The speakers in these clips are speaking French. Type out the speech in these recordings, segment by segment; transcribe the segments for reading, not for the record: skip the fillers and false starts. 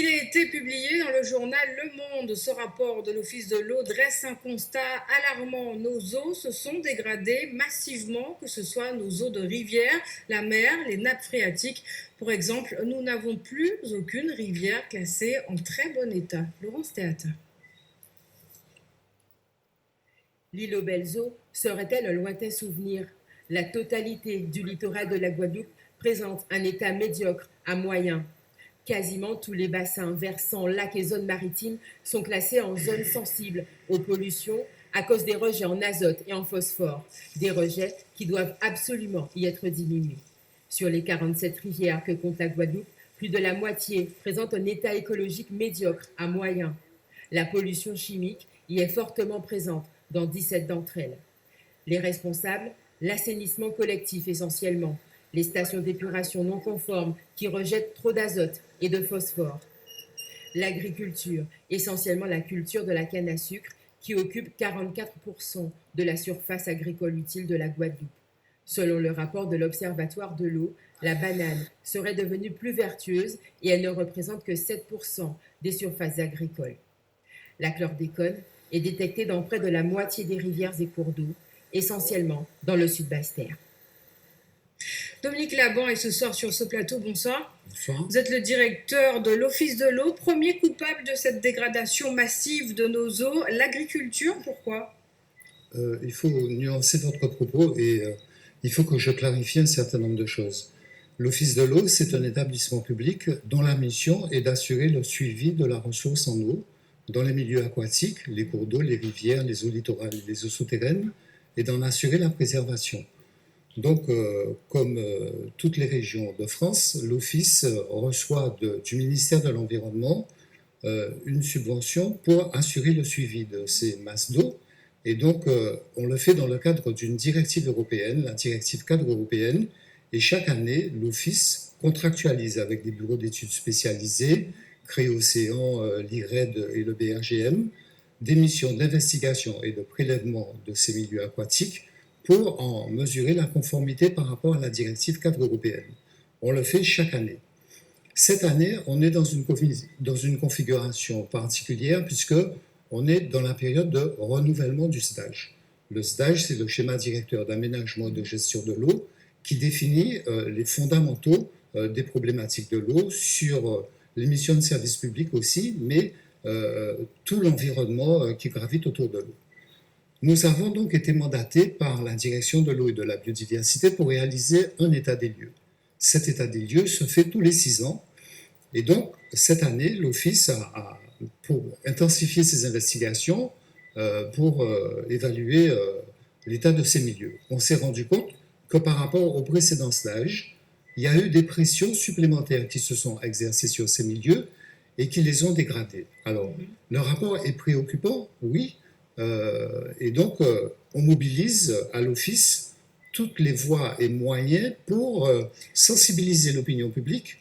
Il a été publié dans le journal Le Monde. Ce rapport de l'Office de l'eau dresse un constat alarmant. Nos eaux se sont dégradées massivement, que ce soit nos eaux de rivière, la mer, les nappes phréatiques. Pour exemple, nous n'avons plus aucune rivière classée en très bon état. Laurence Théâtre. L'île aux belles eaux serait-elle un lointain souvenir? La totalité du littoral de la Guadeloupe présente un état médiocre à moyen. Quasiment tous les bassins, versants, lacs et zones maritimes sont classés en zones sensibles aux pollutions à cause des rejets en azote et en phosphore, des rejets qui doivent absolument y être diminués. Sur les 47 rivières que compte la Guadeloupe, plus de la moitié présentent un état écologique médiocre à moyen. La pollution chimique y est fortement présente dans 17 d'entre elles. Les responsables, l'assainissement collectif essentiellement, les stations d'épuration non conformes qui rejettent trop d'azote et de phosphore. L'agriculture, essentiellement la culture de la canne à sucre, qui occupe 44% de la surface agricole utile de la Guadeloupe. Selon le rapport de l'Observatoire de l'eau, la banane serait devenue plus vertueuse et elle ne représente que 7% des surfaces agricoles. La chlordécone est détectée dans près de la moitié des rivières et cours d'eau, essentiellement dans le sud Basse-Terre. Dominique Laban est ce soir sur ce plateau. Bonsoir. Bonsoir. Vous êtes le directeur de l'Office de l'eau, premier coupable de cette dégradation massive de nos eaux. L'agriculture, pourquoi? Il faut nuancer votre propos et il faut que je clarifie un certain nombre de choses. L'Office de l'eau, c'est un établissement public dont la mission est d'assurer le suivi de la ressource en eau dans les milieux aquatiques, les cours d'eau, les rivières, les eaux littorales, les eaux souterraines, et d'en assurer la préservation. Donc, comme toutes les régions de France, l'Office reçoit du ministère de l'Environnement une subvention pour assurer le suivi de ces masses d'eau. Et donc, on le fait dans le cadre d'une directive européenne, la directive cadre européenne. Et chaque année, l'Office contractualise avec des bureaux d'études spécialisés, Créocéan, l'IRED et le BRGM, des missions d'investigation et de prélèvement de ces milieux aquatiques pour en mesurer la conformité par rapport à la directive cadre européenne. On le fait chaque année. Cette année, on est dans une configuration particulière puisqu'on est dans la période de renouvellement du SDAGE. Le SDAGE, c'est le schéma directeur d'aménagement et de gestion de l'eau qui définit les fondamentaux des problématiques de l'eau sur les missions de service public aussi, mais tout l'environnement qui gravite autour de l'eau. Nous avons donc été mandatés par la direction de l'eau et de la biodiversité pour réaliser un état des lieux. Cet état des lieux se fait tous les 6 ans. Et donc, cette année, l'Office pour intensifier ses investigations, pour évaluer l'état de ces milieux. On s'est rendu compte que par rapport au précédent stage, il y a eu des pressions supplémentaires qui se sont exercées sur ces milieux et qui les ont dégradés. Alors, le rapport est préoccupant, oui, et donc on mobilise à l'Office toutes les voies et moyens pour sensibiliser l'opinion publique,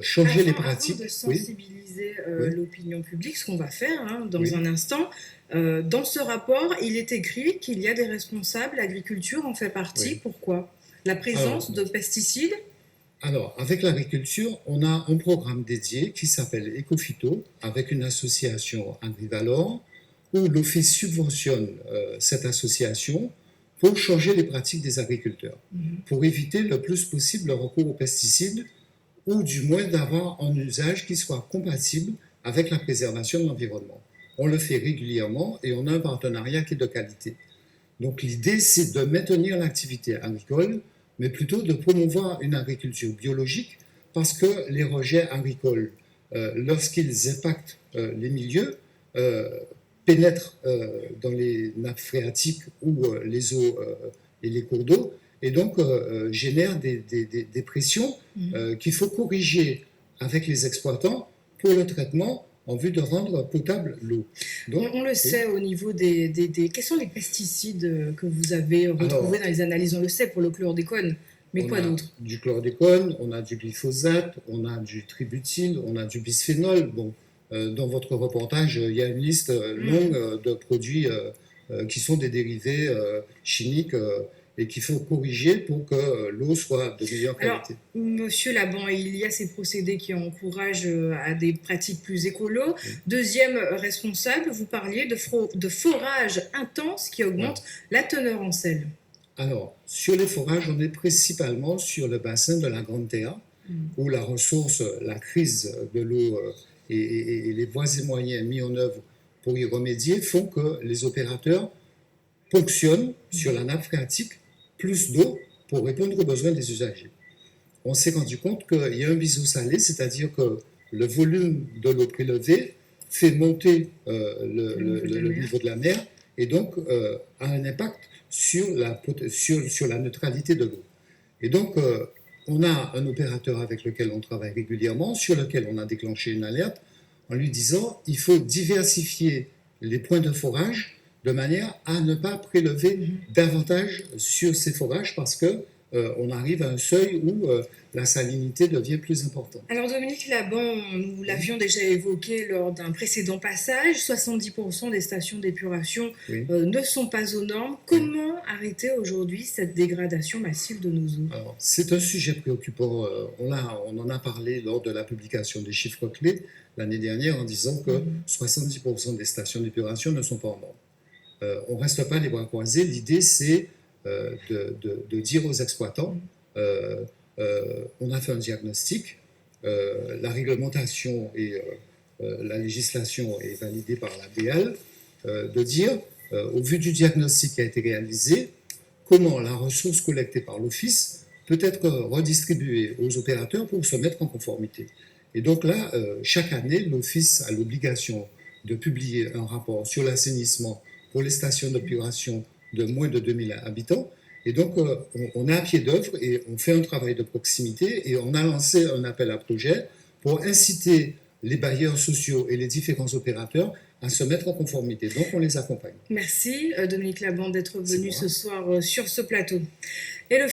changer les pratiques. Avant de sensibiliser l'opinion publique, ce qu'on va faire dans un instant, dans ce rapport, il est écrit qu'il y a des responsables, l'agriculture en fait partie. Pourquoi? La présence de pesticides? Alors, avec l'agriculture, on a un programme dédié qui s'appelle Ecophyto, avec une association Agrivalor, où l'Office subventionne cette association pour changer les pratiques des agriculteurs, pour éviter le plus possible le recours aux pesticides, ou du moins d'avoir un usage qui soit compatible avec la préservation de l'environnement. On le fait régulièrement et on a un partenariat qui est de qualité. Donc l'idée, c'est de maintenir l'activité agricole, mais plutôt de promouvoir une agriculture biologique, parce que les rejets agricoles, lorsqu'ils impactent les milieux, pénètrent dans les nappes phréatiques ou les eaux et les cours d'eau, et donc génèrent des pressions qu'il faut corriger avec les exploitants pour le traitement en vue de rendre potable l'eau. On le sait au niveau des... Quels sont les pesticides que vous avez retrouvés dans les analyses? On le sait pour le chlordécone, mais quoi d'autre? Du chlordécone, on a du glyphosate, on a du tributyle, on a du bisphénol. Bon, dans votre reportage, il y a une liste longue de produits qui sont des dérivés chimiques et qu'il faut corriger pour que l'eau soit de meilleure Alors, qualité. Monsieur Laban, il y a ces procédés qui encouragent à des pratiques plus écolo. Oui. Deuxième responsable, vous parliez de forage intense qui augmente la teneur en sel. Alors, sur les forages, on est principalement sur le bassin de la Grande Terre, où la ressource, la crise de l'eau et les voies et moyens mis en œuvre pour y remédier font que les opérateurs ponctionnent sur la nappe phréatique plus d'eau pour répondre aux besoins des usagers. On s'est rendu compte qu'il y a un biseau salé, c'est-à-dire que le volume de l'eau prélevée fait monter le niveau de la mer et donc a un impact sur la neutralité de l'eau. Et donc, on a un opérateur avec lequel on travaille régulièrement, sur lequel on a déclenché une alerte en lui disant il faut diversifier les points de forage de manière à ne pas prélever davantage sur ces forages parce que on arrive à un seuil où la salinité devient plus importante. Alors Dominique Laban, nous l'avions déjà évoqué lors d'un précédent passage, 70% des stations d'épuration ne sont pas aux normes. Comment arrêter aujourd'hui cette dégradation massive de nos eaux? Alors, c'est un sujet préoccupant. On en a parlé lors de la publication des chiffres clés l'année dernière en disant que 70% des stations d'épuration ne sont pas en normes. On ne reste pas les bras croisés. L'idée, c'est de dire aux exploitants, on a fait un diagnostic, la réglementation et la législation est validée par l'ABL, de dire, au vu du diagnostic qui a été réalisé, comment la ressource collectée par l'Office peut être redistribuée aux opérateurs pour se mettre en conformité. Et donc là, chaque année, l'Office a l'obligation de publier un rapport sur l'assainissement pour les stations d'épuration de moins de 2000 habitants. Et donc, on est à pied d'œuvre et on fait un travail de proximité et on a lancé un appel à projet pour inciter les bailleurs sociaux et les différents opérateurs à se mettre en conformité. Donc, on les accompagne. Merci Dominique Laban d'être venu ce soir sur ce plateau. Et le